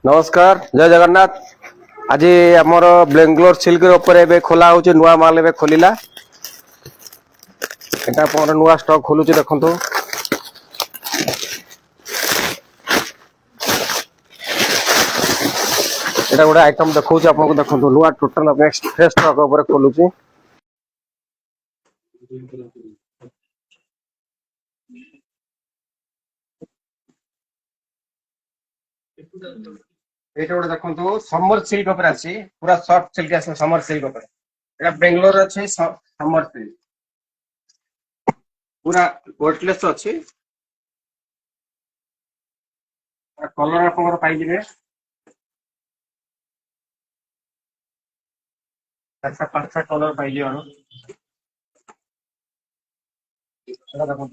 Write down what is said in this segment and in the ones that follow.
नमस्कार जय जगन्नाथ। आज आमर बेंगलोर सिल्क ऊपर खोला हो नुआ माल ए खोलिला यहाँ नुआ स्टक खोलुच देखु। এটা গোटे आइटम देखा आपको देखो नुआ टोटाल फ्रेश स्टक ऊपर खोलुची। ये गोटे देखो समर सिल्क ऊपर आसी पूरा सॉफ्ट सिल्क आस समर सिल्क ऊपर एटा बेंगलोर अच्छे समर सिल्क पूरा वेटलेस अच्छी कलर आप पाइबे चार पांचटा कलर पाइबे देखो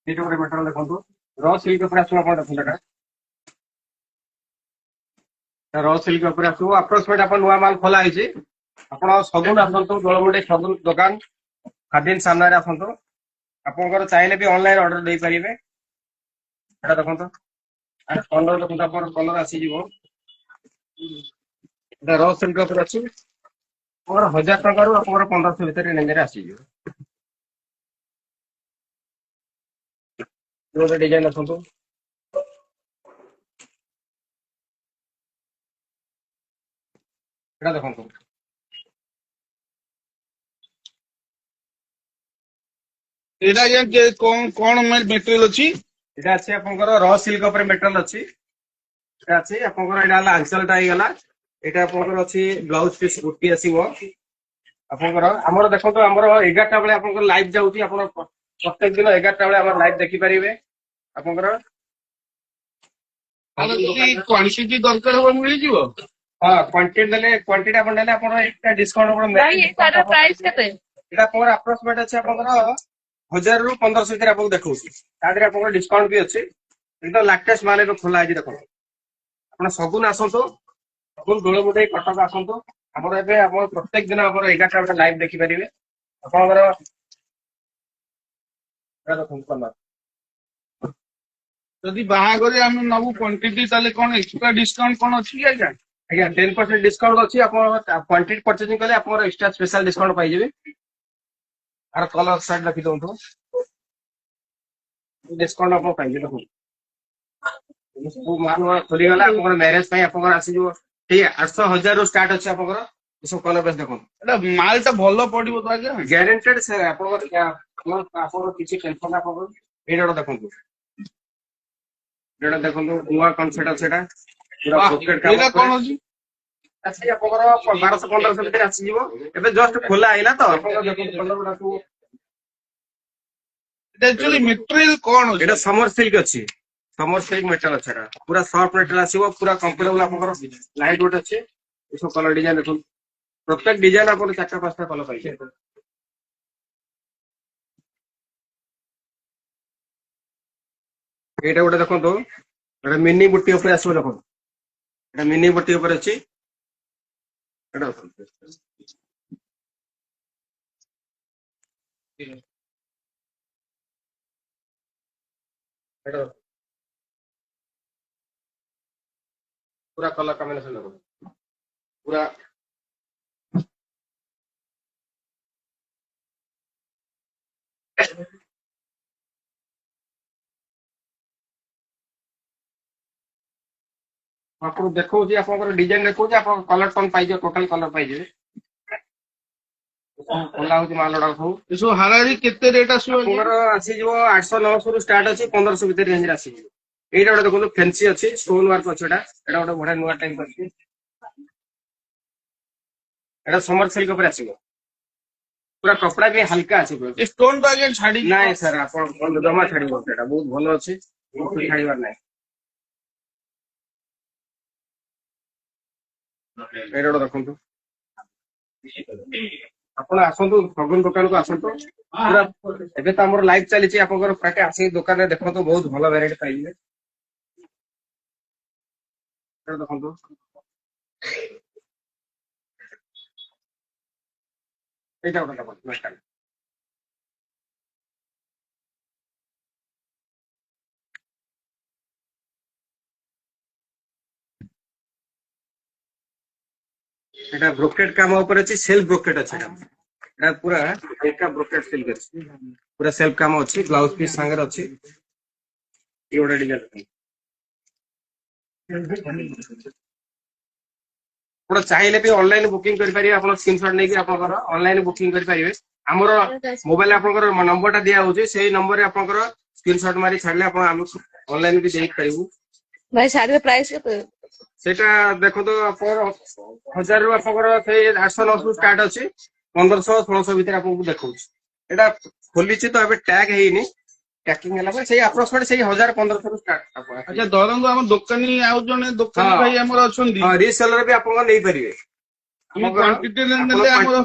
ये गोटे मटेरियल देखो र सिल्क ऊपर आसो आप देखो र सिल्क ऊपर आसो अप्रोक्सीमेट आप नुआ माल खोला है आप सगुन आसतु दोलमुंडे सगुन दुकान खादिन सामने आसतु आप चाहिए भी ऑनलाइन ऑर्डर दे पारे देखो कलर देखो कलर आसीज र सिल्क ऊपर अच्छी 1000 टकर 1500 भितर रेंज आसीज गोटे डिजाइन देखो देखो एटा ये कौन मेटेरियल अच्छी এটা আছে আপনার র সিল্ক উপরে মেটেরিয়াল আছে এটা আছে আপনার এটা হল আঁচলটা হইগলা এটা আপনার আছে ব্লাউজ পিস বুটি আসিব আপনার আমার দেখুন আমার 11টা বেলে আপনার লাইভ যাଉଛି আপনার প্রত্যেক দিন 11টা বেলে আমার লাইভ দেখি পারিবে আপনার क्वांटिटी दरकार हो मिल जीव हाँ क्वांटिटी देले क्वांटिटी आपण देले आपण एक डिस्काउंट आपण भाई ये सारा प्राइस केते এটা আপনার अप्रोक्सीमेट আছে আপনার 1000 रु 1500 ভিতরে আপনাকে দেখাউছি তাদের আপনার ডিসকাউন্ট भी আছে एकदम लाटेस्ट माल ଏବେ খোলা আছে দেখো ଆପଣ ସଗୁନ ଆସନ୍ତୁ ସଗୁନ ଦୋଳମୁଣ୍ଡେଇ କଟକ ଆସନ୍ତୁ ଆମର ଏବେ ଆପଣ ପ୍ରତ୍ୟେକ ଦିନ ଆମର 11ଟା ବେଳେ ଲାଇଭ ଦେଖିପାରିବେ ଆପଣଙ୍କର ଦେଖନ୍ତୁ କଲର जदि बाहागर आम नबू क्वांटिटी ताले कौन एक्स्ट्रा डिस्काउंट कौन अच्छी आज्ञा ଆଜ୍ଞା 10% ଡିସକାଉଣ୍ଟ ଅଛି ଆପଣ କ୍ୱାଣ୍ଟିଟି ପରଚେଜିଂ କଲେ ଆପଣଙ୍କର ଏକ୍ସଟ୍ରା ସ୍ପେଶାଲ ଡିସକାଉଣ୍ଟ ପାଇଯିବେ ଆର କଲର ସାଇଡ ରଖି ଦିଅନ୍ତୁ ଡିସକାଉଣ୍ଟ ଆପଣ ପାଇଯିବେ ଦେଖନ୍ତୁ ସବୁ ମାଲ ଖୋଲିଗଲା ଆପଣଙ୍କର ମ୍ୟାରେଜ ପାଇଁ ଆପଣଙ୍କର ଆସିଯିବ ଠିକ 800 1000 ରୁ ଷ୍ଟାର୍ଟ ଅଛି ଆପଣଙ୍କର ଏସବୁ କଲର ବେଶ ଦେଖନ୍ତୁ एटा माल टा भलो पड़िबो तो आज्ञा ଗ୍ୟାରେଣ୍ଟେଡ ସାର୍ ଆପଣଙ୍କର କିଛି ଟେନସନ ଆପଣଙ୍କର ଏଇଟା ଗୋଟେ ଦେଖନ୍ତୁ ଏଇଟା ଦେଖନ୍ତୁ ନୂଆ କନସେପ୍ଟ ଅଛି ଏଟା ପୁରା ପକେଟ କାମ एटा कौन अच्छी ଆସି ଆପଣଙ୍କର 1200 1500 ଭିତରେ ଆସିଯିବ ଏବେ ଜଷ୍ଟ ଖୋଲା ଆଇଲା ତ ଆପଣଙ୍କର ଦେଖନ୍ତୁ କଲର ଗୁଡା ସବୁ एक्चुअली मटेरियल कौन अच्छी এটা समर सिल्क ଅଛି समर सिल्क मेटल ଅଛି ଏଟା ପୁରା ସଫ୍ଟ ମେଟାଲ ଆସିବ ପୁରା କମ୍ଫର୍ଟେବଲ ଆପଣଙ୍କର ଲାଇଟ ୱେଟ ଅଛି ଏସବୁ କଲର ଡିଜାଇନ ଦେଖନ୍ତୁ ପ୍ରତ୍ୟେକ ଡିଜାଇନ ଆପଣ 4ଟା 5ଟା କଲର ପାଇବେ ଏଇଟା ଗୋଟେ ଦେଖନ୍ତୁ ଏଟା ମିନି ବୁଟି ଉପରେ ଆସିବ ଦେଖନ୍ତୁ ଏଟା ମିନି ବୁଟି ଉପରେ ଅଛି ଏଟା ଦେଖନ୍ତୁ ଏଟା पूरा कलर कॉम्बिनेशन देखो पूरा आपको देखो जी आपको डिजाइन देखो जी आपको कलर टोन पाइजे टोटल कलर पाइजे खोला होची माल गुडा सब इसो हारारी केते रेट आसो आपनकर आसी जीवो 800 900 रु स्टार्ट अछि 1500 भीतर रेंज रे आसी जीवो एटा गोटे देखो फैंसी अछि स्टोन वर्क अछि एटा गोटे बढिया नुवा टाइप अछि एटा समर सिल्क ऊपर आसीबो पूरा कपड़ा भी हल्का अछि स्टोन तो आज्ञा छाड़ी नहीं सर आपण जमा छाड़िबो एटा बहुत भलो अछि छाड़िबार नाही एटा गोटे देखंतु ଆପଣ ଆସନ୍ତୁ ସଗୁନ ଦୋକାନକୁ ଆସନ୍ତୁ ପୁରା ଏବେ ତ ଆମର ଲାଇଭ ଚାଲିଛି ଆପଣଙ୍କର ପ୍ରାୟ ଆସିକି ଦୋକାନରେ ଦେଖନ୍ତୁ ବହୁତ ଭଲ ଭେରାଇଟି ପାଇଯିବେ ଦେଖନ୍ତୁ ଏଇଟା ଗୋଟେ ଦେଖନ୍ତୁ এটা ব্ରୋକେଟ କାମ ଉପରେ ଅଛି ସେଲ୍ଫ ବ୍ରୋକେଟ ଅଛି এটা ପୁରା ଏକା ବ୍ରୋକେଟ ସିଲ୍କ ଅଛି ପୁରା ସେଲ୍ଫ କାମ ଅଛି ବ୍ଲାଉଜ ପିସ୍ ସାଙ୍ଗରେ ଅଛି ଏ ଗୋଟେ ଡିଜାଇନ ଆପଣ ଚାହିଁଲେ ବି ଅନଲାଇନ ବୁକିଂ କରିପାରିବେ ଆପଣ ସ୍କ୍ରିନଶଟ ନେଇକି ଆପଣଙ୍କର ଅନଲାଇନ ବୁକିଂ କରିପାରିବେ ଆମର ମୋବାଇଲ ଆପଣଙ୍କର ନମ୍ବରଟା ଦିଆ ହଉଛି ସେଇ ନମ୍ବରରେ ଆପଣଙ୍କର ସ୍କ୍ରିନଶଟ ମାରି ଛାଡିଲେ ଆପଣ ଆମକୁ ଅନଲାଇନ ବି ଦେଇପାରିବୁ ଭାଇ ଶାଢୀର ପ୍ରାଇସ୍ କେତେ? ସେଇଟା ଦେଖନ୍ତୁ ଆପଣଙ୍କର 1000 ରୁ ଆପଣଙ୍କର ସେଇ 800 900 ଷ୍ଟାର୍ଟ ଅଛି 1500 1600 ଭିତରେ ଆପଣଙ୍କୁ ଦେଖଉଛି ଏଇଟା ଖୋଲିଛି ତ ଏବେ ଟ୍ୟାଗ ହେଇନି ପ୍ୟାକିଂ ହେଲା ପରେ ସେଇ ଆପ୍ରୋକ୍ସିମେଟ ସେଇ 1000 1500 ରୁ ଷ୍ଟାର୍ଟ ଆପଣ ଆଚ୍ଛା ଧରନ୍ତୁ ଆମ ଦୋକାନୀ ଆଉ ଜଣେ ଦୋକାନୀ ଭାଇ ଆମର ଅଛନ୍ତି ହଁ ରିସେଲର ବି ଆପଣ ନେଇପାରିବେ ଆମେ କ୍ୱାଣ୍ଟିଟି ନେଲେ ଆମର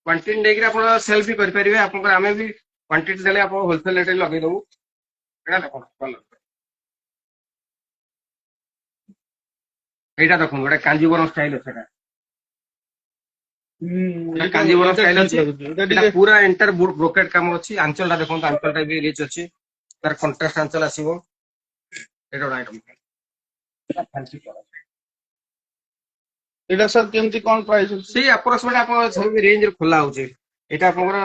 କ୍ୱାଣ୍ଟିଟି ନେଇକି ଆପଣ ସେଲ୍ ବି କରିପାରିବେ ଆପଣଙ୍କର ଆମେ ବି କ୍ୱାଣ୍ଟିଟି ଦେଲେ ଆପଣ ହୋଲସେଲ ରେଟରେ ଲଗେଇଦବୁ ଏଇଟା ଦେଖନ୍ତୁ ଭଲ ଏଇଟା ଦେଖନ୍ତୁ ଗୋଟେ କାଞ୍ଜିବରମ ଷ୍ଟାଇଲ ଅଛି ଏଇଟା କାଞ୍ଜିବରମ ଷ୍ଟାଇଲ ଅଛି ଏଇଟା ପୁରା ଏଣ୍ଟାର ବ୍ରୋକେଟ କାମ ଅଛି ଆଞ୍ଚଳଟା ଦେଖନ୍ତୁ ଆଞ୍ଚଳଟା ବି ରିଚ୍ ଅଛି ତାର କଣ୍ଟ୍ରାଷ୍ଟ ଆଞ୍ଚଳ ଆସିବ ଏଇଟା ଗୋଟେ ଆଇଟମ ଏଇଟା ସାର୍ କେମିତି କଣ ପ୍ରାଇସ୍ ଅଛି? ସେଇ ଆପ୍ରୋକ୍ସିମେଟ ଆପଣ ସବୁ ରେଞ୍ଜରେ ଖୋଲା ହଉଛି ଏଇଟା ଆପଣଙ୍କର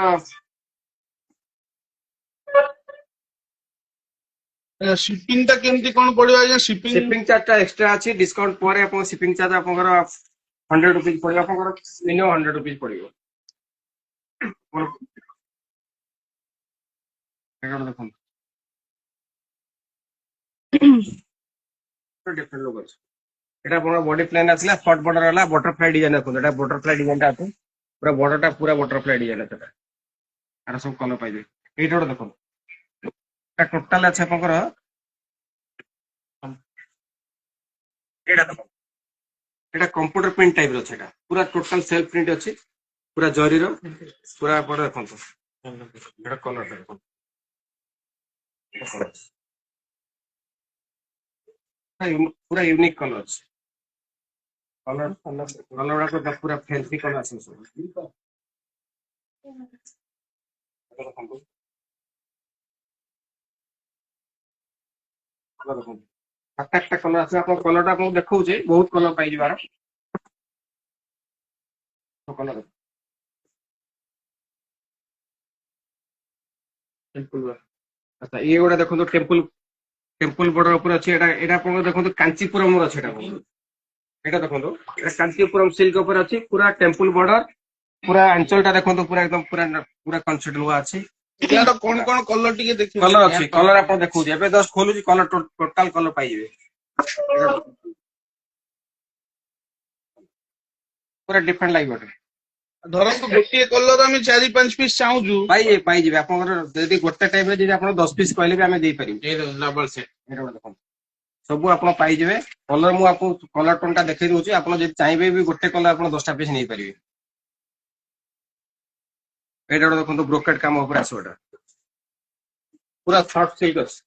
ଶିପିଂ ଟା କେମିତି କଣ ପଡିବ ଆଜ୍ଞା? ଶିପିଂ ଚାର୍ଜଟା ଏକ୍ସଟ୍ରା ଅଛି ଡିସକାଉଣ୍ଟ ପରେ ଆପଣ ଶିପିଂ ଚାର୍ଜ ଆପଣଙ୍କର 100 रुपीज पड़ेगा आपको मिनिमम 100 रुपीज पड़ेगा डिफरेंट लोग আছে এটা আপনার বডি প্লেন আসলে শর্ট বর্ডার वाला बटरफ्लाई डिजाइन দেখুন এটা बटरफ्लाई ডিজাইনটা আছে পুরো বর্ডারটা পুরো बटरफ्लाई ডিজাইন আছে আর সব কলর পাইবে এইটা দেখুন এটা টোটাল আছে আপনার এটা দেখুন এটা কম্পুটর প্রিন্ট টাইপ ର ଅଛି এটা পুরা টোটাল সেলফ প্রিন্ট ଅଛି পুরা জরিର পুরা পড় ଦେଖନ୍ତୁ এটা কলরটা দেখুন पूरा यूनिक कलर कलर कलर का पूरा फैंसी कलर আছে सब একটা কলর আছে আপনার কলরটা আপনাকে দেখাউছে বহুত কলর পাই যাবার কলর টেম্পল আচ্ছা এই গোটা দেখুন টেম্পল টেম্পল বর্ডর উপরে আছে এটা এটা আপনার দেখুন কাঞ্চিপুরম র আছে এটা দেখুন এটা কাঞ্চিপুরম সিল্ক উপরে আছে পুরা টেম্পল বর্ডর পুরা অঞ্চলটা দেখুন পুরা একদম পুরা পুরা কনসেপ্ট লুয়া আছে এটার কোন কোন কলর টিকে দেখি কলর আছে কলর আপন দেখুছি এবে 10 খোলুছি কলর টোটাল কলর পাই যাবে পুরা ডিফরেন্ট লাগবে ধরନ୍ତୁ ଗୋଟିଏ କଲର ଆମେ 4-5 ପିସ୍ ଚାହୁଁଛୁ ପାଇ ଯିବେ ଆପଣଙ୍କର ଯଦି ଗୋଟେ ଟାଇପରେ ଯଦି ଆପଣ 10 ପିସ୍ କହିଲେ ବି ଆମେ ଦେଇପାରିବୁ ଡବଲ ସେଟ୍ ଏଇଟା ଗୋଟେ ଦେଖନ୍ତୁ ସବୁ ଆପଣ ପାଇଯିବେ କଲର ମୁଁ ଆପଣଙ୍କୁ କଲର ଟୋନଟା ଦେଖେଇ ଦଉଛି ଆପଣ ଯଦି ଚାହିଁବେ ବି ଗୋଟେ କଲର ଆପଣ 10ଟା ପିସ୍ ନେଇପାରିବେ ଏଇଟା ଗୋଟେ ଦେଖନ୍ତୁ ବ୍ରୋକେଟ କାମ ଉପରେ ଆସିବ ଏଟା ପୁରା ସଫ୍ଟ ସିଲ୍କ ଅଛି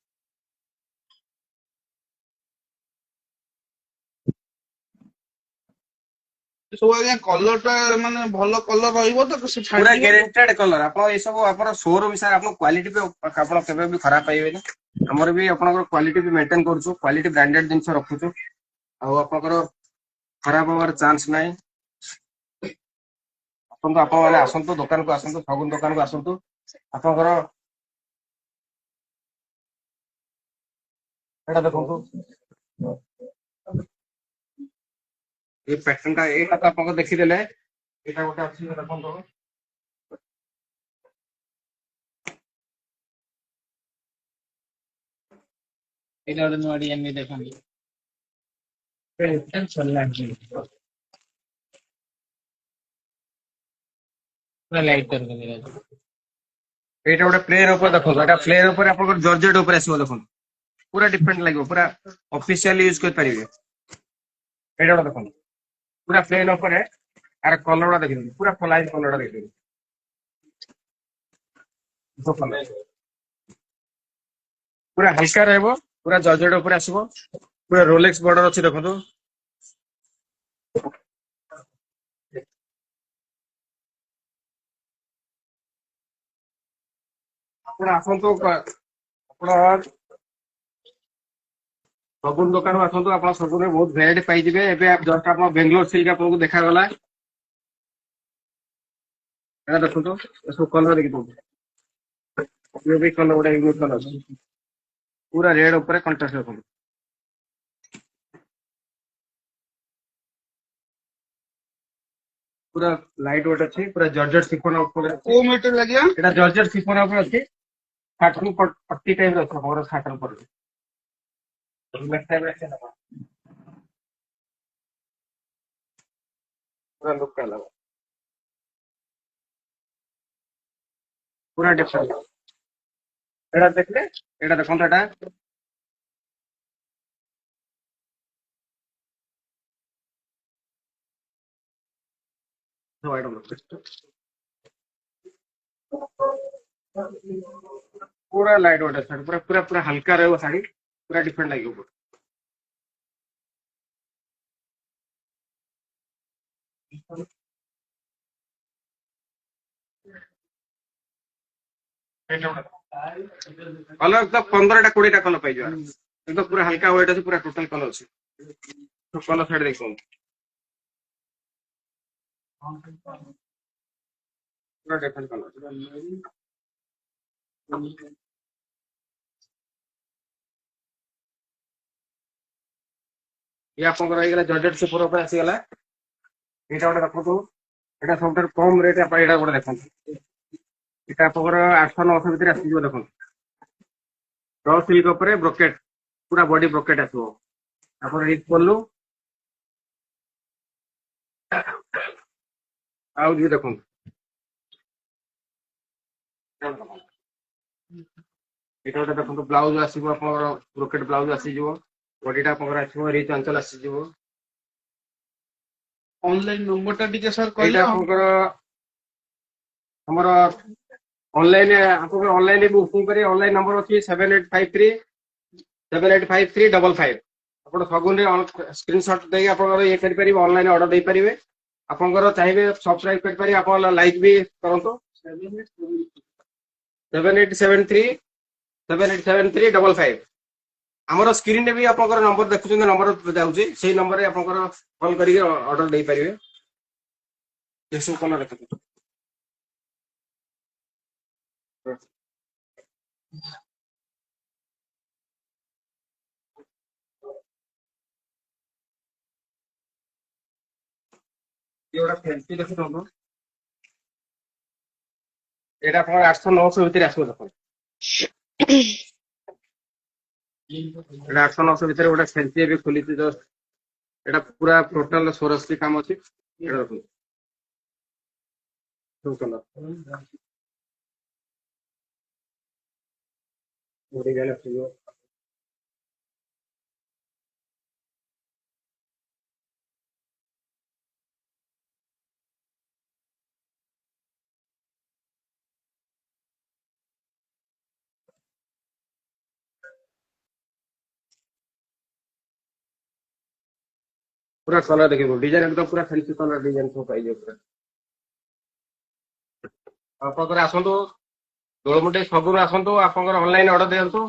ସବୁ ଆଜ୍ଞା କଲର ଟା ମାନେ ଭଲ କଲର ରହିବ ତ ସେ ପୁରା ଗ୍ୟାରେଣ୍ଟେଡ କଲର ଆପଣ ଏ ସବୁ ଆପଣ ଶୋରୁମ ହିସାବରେ ଆପଣ କ୍ୱାଲିଟି ବି ଆପଣ କେବେ ବି ଖରାପ ପାଇବେନି ଆମର ବି ଆପଣଙ୍କର କ୍ୱାଲିଟି ବି ମେଣ୍ଟେନ କରୁଛୁ କ୍ୱାଲିଟି ବ୍ରାଣ୍ଡେଡ ଜିନିଷ ରଖୁଛୁ ଆଉ ଆପଣଙ୍କର ଖରାପ ହବାର ଚାନ୍ସ ନାହିଁ ଆସନ୍ତୁ ଆପଣ ମାନେ ଆସନ୍ତୁ ଦୋକାନକୁ ଆସନ୍ତୁ ସଗୁନ ଦୋକାନକୁ ଆସନ୍ତୁ ଆପଣଙ୍କର ଏଇଟା ଦେଖନ୍ତୁ এই প্যাটার্নটা এটা তো আপনাকে দেখিদেলে এটা গোটে আছে দেখନ୍ତୁ ଏଇଟା ଗୋଟେ ନୂଆ ଡିଜାଇନ ବି ଦେଖନ୍ତୁ ପୁରା ଲାଇଟ୍ କରିଦେଲି এইটা গোটে প্লেন উপরে দেখନ୍ତୁ এটা প্লেন উপরে আপনাদের জর্জেট উপরে আসিব দেখନ୍ତୁ পুরা ডিফরেন্ট লাগিব পুরা অফিশিয়ালি ইউজ কৰি পাৰিবে এইটা গোটে দেখନ୍ତୁ পুরা প্লেন উপরে আর কলরটা দেখিদিন পুরা ফলাইন কলরটা দেখিদিন পুরা হালকা রহব পুরা জর্জেট উপরে আসিব পুরা रोलेक्स বর্ডর আছে দেখন্তু ଆପଣ ଆସନ୍ତୁ ଆପଣ ସଗୁନ ଦୋକାନ ଆସନ୍ତୁ ଆପଣ ସଗୁନରେ ବହୁତ ଭେରାଇଟି ପାଇଯିବେ ଏବେ ଜଷ୍ଟ ଆପଣ ବେଙ୍ଗଲୋର ସିଲ୍କ ଆପଣଙ୍କୁ ଦେଖାଗଲା ଏଇଟା ଦେଖନ୍ତୁ ଏସବୁ କଲର ଦେଖି ଦଉଛି ଇଏ ବି କଲର ଗୋଟେ ୟୁନିକ୍ କଲର ଅଛି ପୁରା ରେଡ୍ ଉପରେ କଣ୍ଟ୍ରାଷ୍ଟ ଦେଖନ୍ତୁ ପୁରା ଲାଇଟ୍ ୱେଟ୍ ଅଛି ପୁରା ଜର୍ଜେଟ ସିଫନ ଉପରେ ଅଛି କୋଉ ମିଟର ଲାଗିବ? ଏଇଟା ଜର୍ଜେଟ ସିଫନ ଉପରେ ଅଛି ସାଟନ ପଟି ଟାଇପ ର ଅଛି ଆପଣଙ୍କର ସାଟନ ପଟି ପୁରା ଲୁକ୍ ହେଲା ପୁରା ଡିଫରେଣ୍ଟ ଏଇଟା ଦେଖିଲେ ଏଇଟା ଦେଖନ୍ତୁ ଏଇଟା पूरा लाइट वेट है पूरा पूरा पूरा हल्का रहेगा साड़ी पूरा डिफरेंट लगे कलर तो 15-20 कलर पाई एकदम पूरा हल्का वेट अच्छे पूरा टोटल कलर अच्छे कलर साइड देखो पूरा डिफरेंट कलर ये आपको रहीगला जॉर्जेट से पूरा ऊपर आसीगला एटा गोटे देखो एटा सबसे कम रेट आप एटा गोटे देखो एटा आपकर 800-900 भीतर आसीजो देखो रॉ सिल्क ऊपर ब्रोकेट पूरा बॉडी ब्रोकेट आसो आपन रिच पल्लू आउ जी देखो एटा गोटे देखो ब्लाउज आसीबो आपन ब्रोकेट ब्लाउज आसीजो बॉडीटा आपन आसीबो रिच अंचल आसीजो ऑनलाइन नंबर टा टिके सर एटा कहले आपन हमर ऑनलाइन आपन ऑनलाइन बुकिंग करी ऑनलाइन नंबर अछि 7853 ଆପଣ ସଗୁନରେ ସ୍କ୍ରିନଶଟ ଦେଇକି ଆପଣଙ୍କର ଇଏ କରିପାରିବେ ଅନଲାଇନ ଅର୍ଡର ଦେଇପାରିବେ ଆପଣଙ୍କର ଚାହିଁବେ ସବସ୍କ୍ରାଇବ କରିପାରିବେ ଆପଣ ଲାଇକ୍ ବି କରନ୍ତୁ 7873 ଆମର ସ୍କ୍ରିନରେ ବି ଆପଣଙ୍କର ନମ୍ବର ଦେଖୁଛନ୍ତି ନମ୍ବର ଯାଉଛି ସେଇ ନମ୍ବରରେ ଆପଣଙ୍କର କଲ୍ କରିକି ଅର୍ଡର ଦେଇପାରିବେ ଏସବୁ କଲର ଦେଖନ୍ତୁ ଏଗୁଡ଼ା ଫ୍ୟାନ୍ସି ଦେଖୁଛନ୍ତି ଏଇଟା ଆପଣଙ୍କର 800-900 ଭିତରେ ଆସିବ ଦେଖନ୍ତୁ ଏଇଟା 800-900 ଭିତରେ ଗୋଟେ ଫ୍ୟାନ୍ସି ଏବେ ଖୋଲିଛି ଜଷ୍ଟ ଏଇଟା ପୁରା ଟୋଟାଲ ସ୍ୱରଶ୍ରୀ କାମ ଅଛି ଏଇଟା ଦେଖନ୍ତୁ ସବୁ କଲର ବଢିଗଲା ଆସିବ पूरा कलर देखिए डिजाइन एकदम पूरा फैंसी कलर डिजाइन सब पाइए पूरा आपनकर आसंतु दोलमुटे सबुर आसंतु आपनकर ऑनलाइन ऑर्डर दियंतु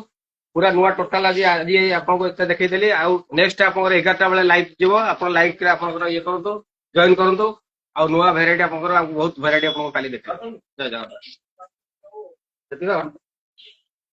पूरा नुआ टोटल आज आज आपको एते देखै देली आ नेक्स्ट आपनकर 11टा बेले लाइव जीवो आपन लाइक करे आपनकर ये करंतु जॉइन करंतु आ नुआ वैरायटी आपनकर बहुत वैरायटी आपन काली देखा जय जगन्नाथ